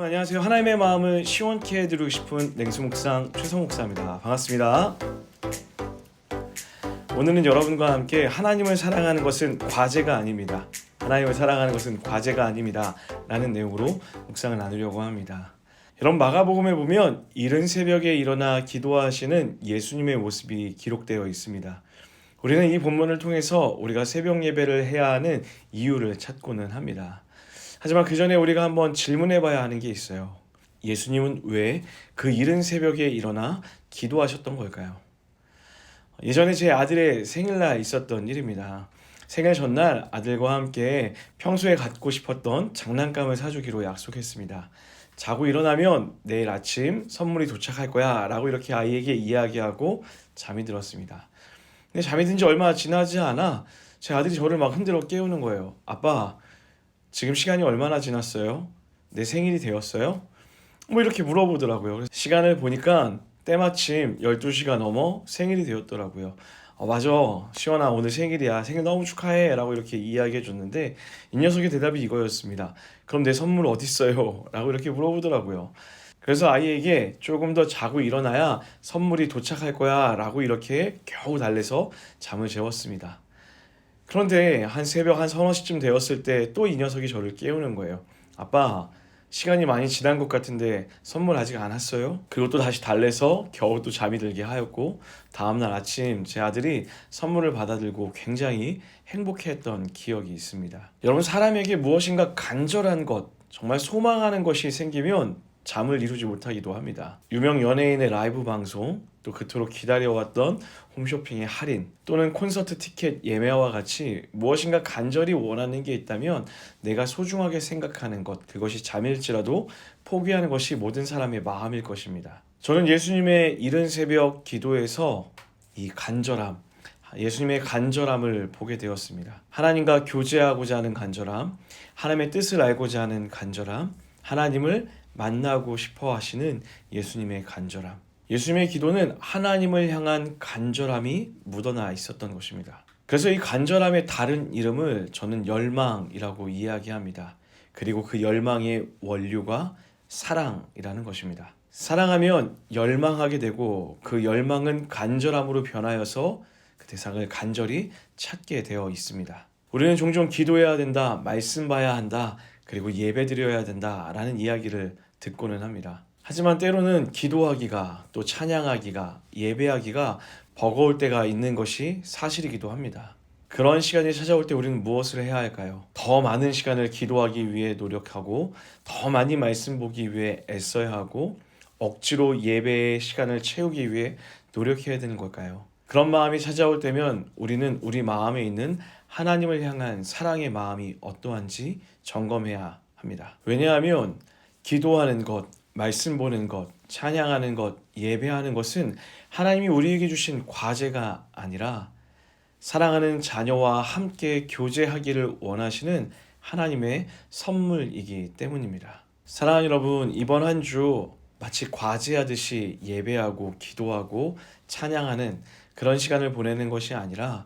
안녕하세요. 하나님의 마음을 시원케 해드리고 싶은 냉수묵상 최성묵사입니다. 반갑습니다. 오늘은 여러분과 함께 하나님을 사랑하는 것은 과제가 아닙니다. 하나님을 사랑하는 것은 과제가 아닙니다. 라는 내용으로 묵상을 나누려고 합니다. 여러분, 마가복음에 보면 이른 새벽에 일어나 기도하시는 예수님의 모습이 기록되어 있습니다. 우리는 이 본문을 통해서 우리가 새벽 예배를 해야 하는 이유를 찾고는 합니다. 하지만 그 전에 우리가 한번 질문해 봐야 하는 게 있어요. 예수님은 왜 그 이른 새벽에 일어나 기도하셨던 걸까요? 예전에 제 아들의 생일날 있었던 일입니다. 생일 전날 아들과 함께 평소에 갖고 싶었던 장난감을 사주기로 약속했습니다. 자고 일어나면 내일 아침 선물이 도착할 거야 라고 이렇게 아이에게 이야기하고 잠이 들었습니다. 근데 잠이 든 지 얼마 지나지 않아 제 아들이 저를 막 흔들어 깨우는 거예요. 아빠, 지금 시간이 얼마나 지났어요? 내 생일이 되었어요? 뭐 이렇게 물어보더라고요. 그래서 시간을 보니까 때마침 12시가 넘어 생일이 되었더라고요. 맞아, 시원아, 오늘 생일이야. 생일 너무 축하해 라고 이렇게 이야기해 줬는데 이 녀석의 대답이 이거였습니다. 그럼 내 선물 어딨어요? 라고 이렇게 물어보더라고요. 그래서 아이에게 조금 더 자고 일어나야 선물이 도착할 거야 라고 이렇게 겨우 달래서 잠을 재웠습니다. 그런데 한 새벽 한 서너 시쯤 되었을 때 또 이 녀석이 저를 깨우는 거예요. 아빠, 시간이 많이 지난 것 같은데 선물 아직 안 왔어요? 그리고 또 다시 달래서 겨우 또 잠이 들게 하였고, 다음날 아침 제 아들이 선물을 받아들고 굉장히 행복해했던 기억이 있습니다. 여러분, 사람에게 무엇인가 간절한 것, 정말 소망하는 것이 생기면 잠을 이루지 못하기도 합니다. 유명 연예인의 라이브 방송, 또 그토록 기다려왔던 홈쇼핑의 할인, 또는 콘서트 티켓 예매와 같이 무엇인가 간절히 원하는 게 있다면 내가 소중하게 생각하는 것, 그것이 잠일지라도 포기하는 것이 모든 사람의 마음일 것입니다. 저는 예수님의 이른 새벽 기도에서 이 간절함, 예수님의 간절함을 보게 되었습니다. 하나님과 교제하고자 하는 간절함, 하나님의 뜻을 알고자 하는 간절함, 하나님을 만나고 싶어 하시는 예수님의 간절함. 예수님의 기도는 하나님을 향한 간절함이 묻어나 있었던 것입니다. 그래서 이 간절함의 다른 이름을 저는 열망이라고 이야기합니다. 그리고 그 열망의 원류가 사랑이라는 것입니다. 사랑하면 열망하게 되고 그 열망은 간절함으로 변하여서 그 대상을 간절히 찾게 되어 있습니다. 우리는 종종 기도해야 된다, 말씀 봐야 한다, 그리고 예배 드려야 된다라는 이야기를 듣고는 합니다. 하지만 때로는 기도하기가, 또 찬양하기가, 예배하기가 버거울 때가 있는 것이 사실이기도 합니다. 그런 시간이 찾아올 때 우리는 무엇을 해야 할까요? 더 많은 시간을 기도하기 위해 노력하고, 더 많이 말씀 보기 위해 애써야 하고, 억지로 예배의 시간을 채우기 위해 노력해야 되는 걸까요? 그런 마음이 찾아올 때면 우리는 우리 마음에 있는 하나님을 향한 사랑의 마음이 어떠한지 점검해야 합니다. 왜냐하면 기도하는 것, 말씀 보는 것, 찬양하는 것, 예배하는 것은 하나님이 우리에게 주신 과제가 아니라 사랑하는 자녀와 함께 교제하기를 원하시는 하나님의 선물이기 때문입니다. 사랑하는 여러분, 이번 한 주 마치 과제하듯이 예배하고 기도하고 찬양하는 그런 시간을 보내는 것이 아니라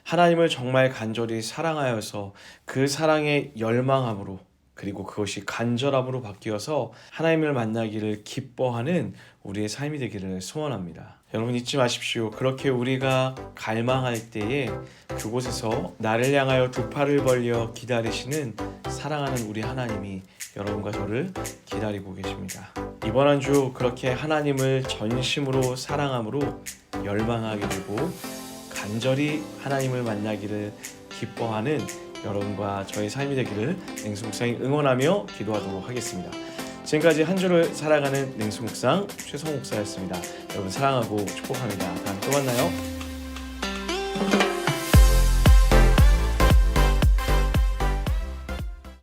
하나님을 정말 간절히 사랑하여서 그 사랑의 열망함으로, 그리고 그것이 간절함으로 바뀌어서 하나님을 만나기를 기뻐하는 우리의 삶이 되기를 소원합니다. 여러분, 잊지 마십시오. 그렇게 우리가 갈망할 때에 그곳에서 나를 향하여 두 팔을 벌려 기다리시는 사랑하는 우리 하나님이 여러분과 저를 기다리고 계십니다. 이번 한 주 그렇게 하나님을 전심으로 사랑함으로 열망하게 되고 간절히 하나님을 만나기를 기뻐하는 여러분과 저의 삶이 되기를 냉수묵상이 응원하며 기도하도록 하겠습니다. 지금까지 한 주를 살아가는 냉수묵상 최성묵사였습니다. 여러분 사랑하고 축복합니다. 다음에 또 만나요.